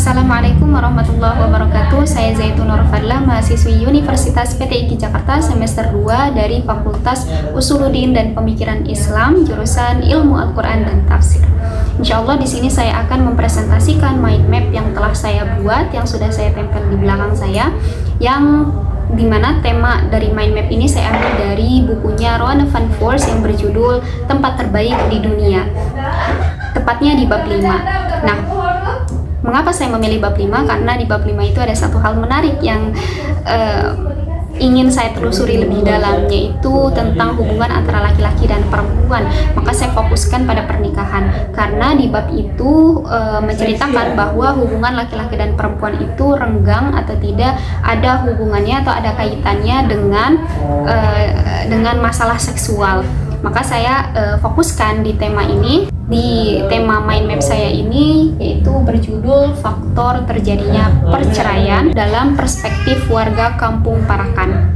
Assalamualaikum warahmatullahi wabarakatuh. Saya Zaitun Nur Fadla, mahasiswi Universitas PTIQ Jakarta semester 2 dari Fakultas Usuluddin dan Pemikiran Islam, jurusan Ilmu Al-Quran dan Tafsir. Insya Allah di sini saya akan mempresentasikan mind map yang telah saya buat, yang sudah saya tempel di belakang saya, yang dimana tema dari mind map ini saya ambil dari bukunya Rowan Van Voorst yang berjudul Tempat Terbaik di Dunia, tepatnya di bab 5. Nah, mengapa saya memilih bab 5? Karena di bab 5 itu ada satu hal menarik yang ingin saya telusuri lebih dalam, yaitu tentang hubungan antara laki-laki dan perempuan. Maka saya fokuskan pada pernikahan, karena di bab itu menceritakan bahwa hubungan laki-laki dan perempuan itu renggang atau tidak ada hubungannya atau ada kaitannya dengan masalah seksual. Maka saya fokuskan di tema ini, di tema mind map saya ini, yaitu berjudul faktor terjadinya perceraian dalam perspektif warga Kampung Parakan.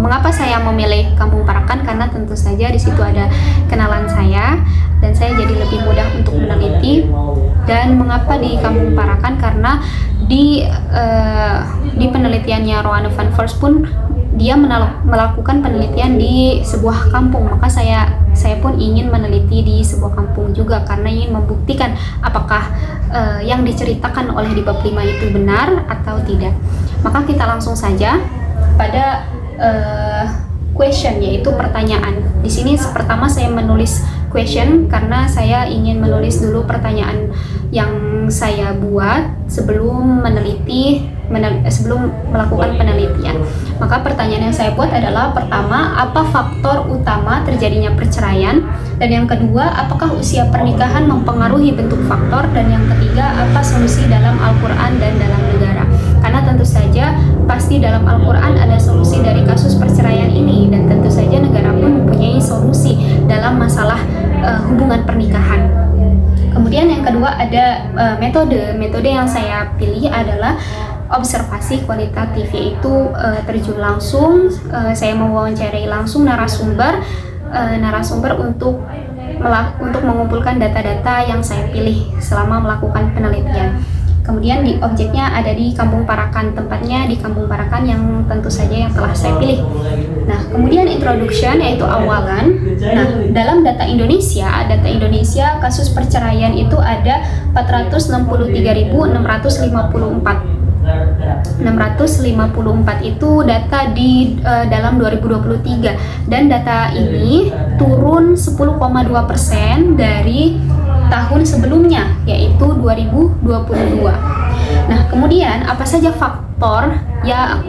Mengapa saya memilih Kampung Parakan? Karena tentu saja di situ ada kenalan saya dan saya jadi lebih mudah untuk meneliti. Dan mengapa di Kampung Parakan? Karena di penelitiannya Rowan Van Voorst pun dia melakukan penelitian di sebuah kampung. Maka saya pun ingin meneliti di sebuah kampung juga, karena ingin membuktikan apakah yang diceritakan oleh di bab 5 itu benar atau tidak. Maka kita langsung saja pada question, yaitu pertanyaan. Di sini pertama saya menulis question karena saya ingin menulis dulu pertanyaan yang saya buat sebelum sebelum melakukan penelitian. Maka pertanyaan yang saya buat adalah, pertama, apa faktor utama terjadinya perceraian? Dan yang kedua, apakah usia pernikahan mempengaruhi bentuk faktor? Dan yang ketiga, apa solusi dalam Al-Quran dan dalam negara? Karena tentu saja pasti dalam Al-Quran ada solusi dari kasus perceraian ini, dan tentu saja negara pun mempunyai solusi dalam masalah hubungan pernikahan. Kemudian yang kedua ada metode yang saya pilih adalah observasi kualitatif, yaitu terjun langsung, saya mewawancarai langsung narasumber untuk mengumpulkan data-data yang saya pilih selama melakukan penelitian. Kemudian di objeknya ada di Kampung Parakan, tempatnya di Kampung Parakan yang tentu saja yang telah saya pilih. Nah, kemudian introduction, yaitu awalan. Nah, dalam data Indonesia kasus perceraian itu ada 463.654. 654 itu data di dalam 2023, dan data ini turun 10,2% dari tahun sebelumnya, yaitu 2022. Nah, kemudian apa saja faktor yang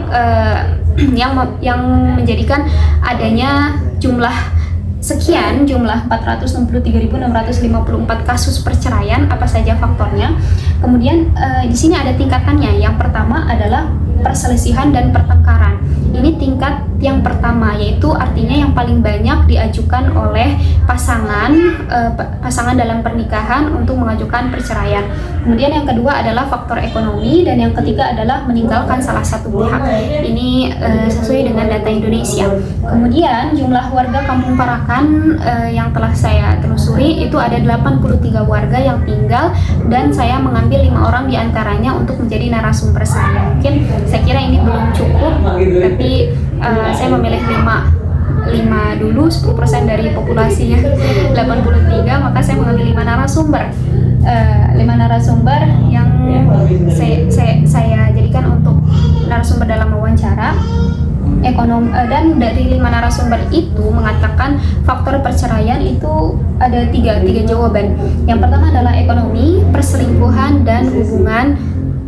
menjadikan adanya jumlah 463.654 kasus perceraian? Apa saja faktornya? Kemudian di sini ada tingkatannya. Yang pertama adalah perselisihan dan pertengkaran. Ini tingkat yang pertama, yaitu artinya yang paling banyak diajukan oleh pasangan dalam pernikahan untuk mengajukan perceraian. Kemudian yang kedua adalah faktor ekonomi, dan yang ketiga adalah meninggalkan salah satu pihak. Ini sesuai dengan data Indonesia. Kemudian jumlah warga Kampung Parakan yang telah saya telusuri itu ada 83 warga yang tinggal, dan saya mengambil 5 orang diantaranya untuk menjadi narasumber saya. Mungkin saya kira ini belum cukup, tapi saya memilih 5 dulu, 10% dari populasinya 83, maka saya mengambil 5 narasumber yang saya jadikan untuk narasumber dalam wawancara dan dari 5 narasumber itu mengatakan faktor perceraian itu ada tiga jawaban. Yang pertama adalah ekonomi, perselingkuhan, dan hubungan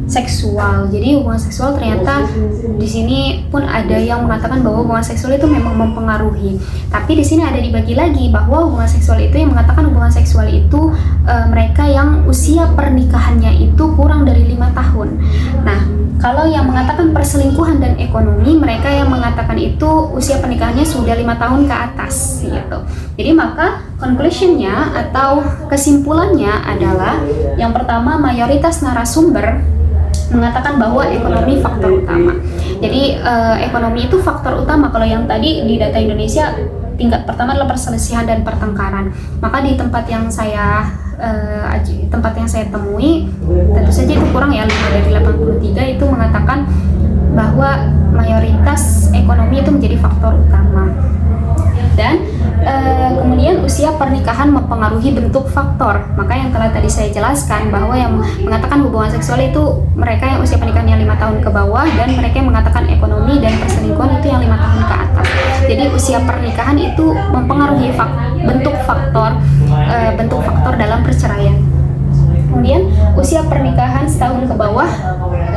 seksual. Jadi hubungan seksual ternyata di sini pun ada yang mengatakan bahwa hubungan seksual itu memang mempengaruhi. Tapi di sini ada dibagi lagi bahwa hubungan seksual itu yang mengatakan hubungan seksual itu mereka yang usia pernikahannya itu kurang dari 5 tahun. Nah, kalau yang mengatakan perselingkuhan dan ekonomi, mereka yang mengatakan itu usia pernikahannya sudah 5 tahun ke atas gitu. Jadi maka conclusionnya atau kesimpulannya adalah, yang pertama, mayoritas narasumber mengatakan bahwa ekonomi faktor utama. Jadi ekonomi itu faktor utama. Kalau yang tadi di data Indonesia tingkat pertama adalah perselisihan dan pertengkaran. Maka di tempat yang saya temui, tentu tentu saja itu kurang ya, 5 dari 83 itu mengatakan bahwa mayoritas ekonomi itu menjadi faktor utama. Dan kemudian usia pernikahan mempengaruhi bentuk faktor. Maka yang telah tadi saya jelaskan bahwa yang mengatakan hubungan seksual itu mereka yang usia pernikahannya 5 tahun ke bawah, dan mereka yang mengatakan ekonomi dan perselingkuhan itu yang 5 tahun ke atas. Jadi usia pernikahan itu mempengaruhi bentuk faktor dalam perceraian. Kemudian usia pernikahan setahun ke bawah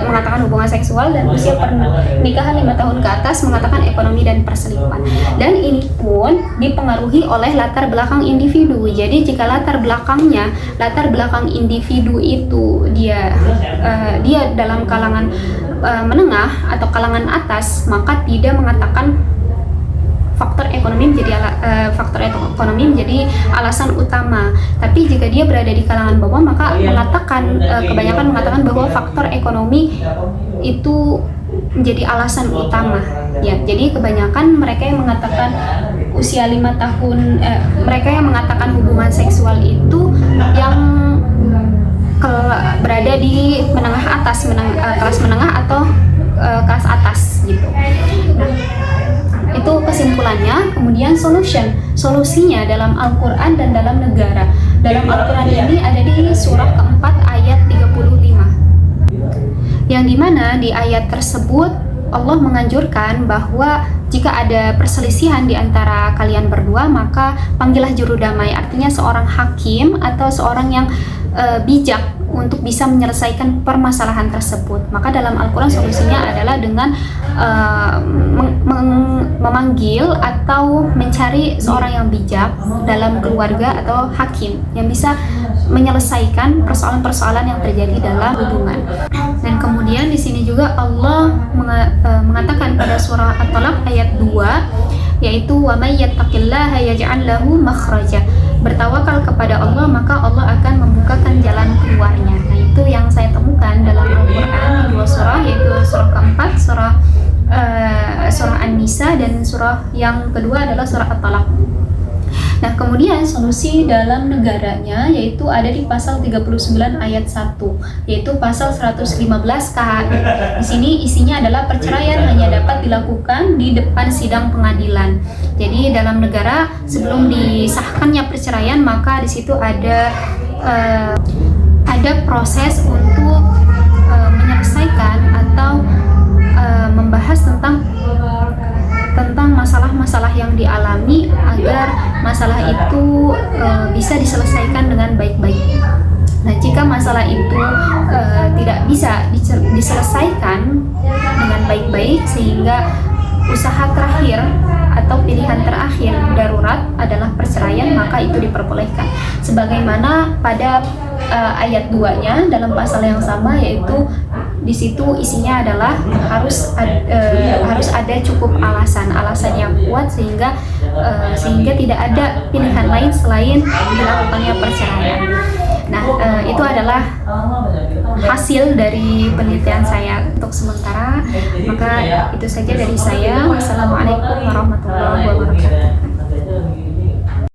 mengatakan hubungan seksual, dan usia pernikahan 5 tahun ke atas mengatakan ekonomi dan perselingkuhan. Dan ini pun dipengaruhi oleh latar belakang individu. Jadi jika latar belakang individu itu dia dalam kalangan menengah atau kalangan atas, maka tidak mengatakan faktor ekonomi menjadi alasan utama. Tapi jika dia berada di kalangan bawah, maka kebanyakan mengatakan bahwa faktor ekonomi itu menjadi alasan utama. Ya, jadi kebanyakan mereka yang mengatakan usia 5 tahun, mereka yang mengatakan hubungan seksual itu yang berada di menengah atas, kelas menengah atau kelas atas gitu. Nah, itu kesimpulannya. Kemudian solusinya dalam Al-Quran dan dalam negara. Dalam Al-Quran ini ada di surah keempat ayat 35, yang dimana di ayat tersebut Allah menganjurkan bahwa jika ada perselisihan di antara kalian berdua, maka panggillah juru damai, artinya seorang hakim atau seorang yang bijak untuk bisa menyelesaikan permasalahan tersebut. Maka dalam Al-Quran solusinya adalah dengan memanggil atau mencari seorang yang bijak dalam keluarga atau hakim yang bisa menyelesaikan persoalan-persoalan yang terjadi dalam hubungan. Dan kemudian di sini juga Allah mengatakan pada surah At-Talaq ayat 2, yaitu wa may yattaqillaha yaj'al lahu makhraja. Bertawakal kepada Allah, maka Allah akan membukakan jalan keluarnya. Nah, itu yang saya temukan dalam Al-Quran di 2 surah, yaitu surah keempat, surah An-Nisa, dan surah yang kedua adalah surah At-Talaq. Nah, kemudian solusi dalam negaranya yaitu ada di pasal 39 ayat 1, yaitu pasal 115 KHI. Di sini isinya adalah perceraian hanya dapat dilakukan di depan sidang pengadilan. Jadi dalam negara sebelum disahkannya perceraian, maka di situ ada proses untuk menyelesaikan atau membahas tentang masalah-masalah yang dialami agar masalah itu bisa diselesaikan dengan baik-baik. Nah, jika masalah itu tidak bisa diselesaikan dengan baik-baik sehingga usaha terakhir atau pilihan terakhir darurat adalah perceraian, maka itu diperbolehkan. Sebagaimana pada ayat 2-nya dalam pasal yang sama, yaitu di situ isinya adalah harus ada cukup alasan yang kuat sehingga tidak ada pilihan lain selain dilakukannya perceraian. Nah, itu adalah hasil dari penelitian saya untuk sementara. Maka itu saja dari saya. Wassalamualaikum warahmatullahi wabarakatuh.